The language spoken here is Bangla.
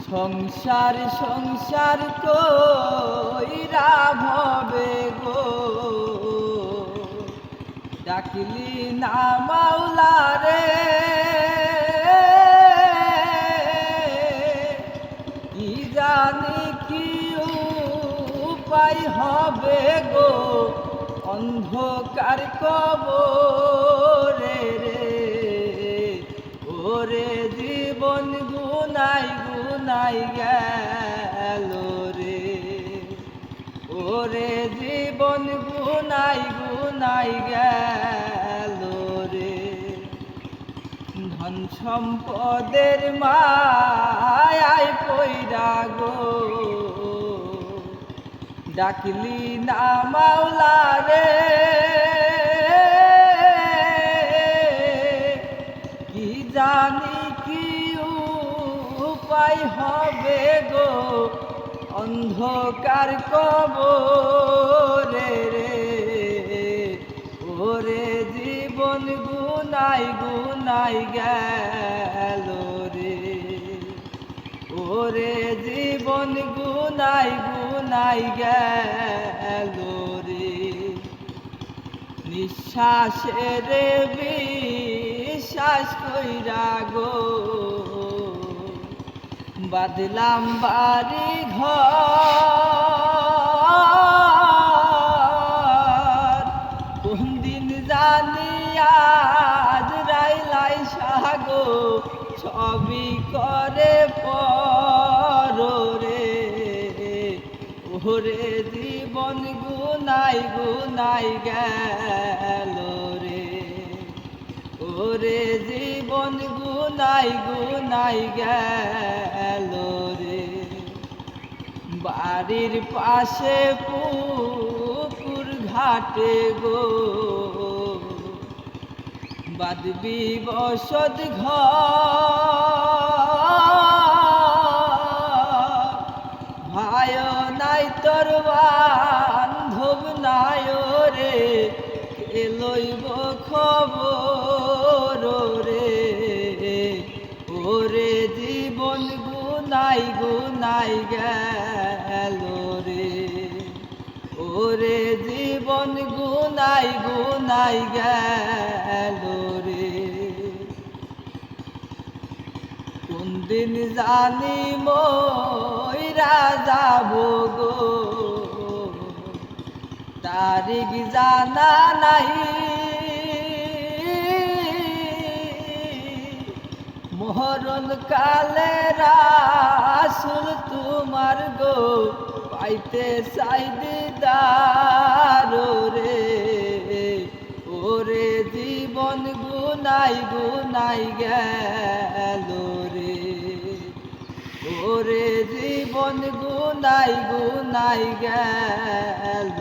সংসার সংসার কইরা ভবে গো ডাকলি না মাওলা রে কি জানি কি উপায় হবে গো অন্ধকার কবরে রে ওরে জীবন গুনাই গুনাই গেল রে ওরে জীবন গুনাই গুনাই গেল রে ধন সম্পদের মায়ায় পইরা গো ডাকলি না মাওলা রে কি জানি কি উপায় হবে গো অন্ধকার কবরে রে ওরে জীবন গুনাই গুনাই গেল রে ওরে জীবন গুনাই গুনাই গেল রে নিঃশ্বাসের বিশ্বাস কইরা গো বাঁধলাম বাড়ি ঘর কোন দিন জানি আজ রাইলাই সাগো সবই করে পর রে ওরে জীবন গুনাই গুনাই গেল রে ওরে জীবন গুনাই গুনাই গেল রে বাড়ির পাশে পুকুর ঘাটে গো বাঁধবি বসত ঘর ভাই নাই তোর বান্ধব নাই রে কে লইব খবর রে ওরে জীবন গুনাই গুনাই গেল রে ওরে জীবন গুনাই গুনাই গেল রে কোন দিন জানি মইরা যাব গো তারিখ জানা নাই মরণ কালে রাসূল তোমার গো পাইতে চাই দিদার রে ওরে জীবন গুনাই গুনাই গেল রে ওরে জীবন গুনাই গুনাই গেল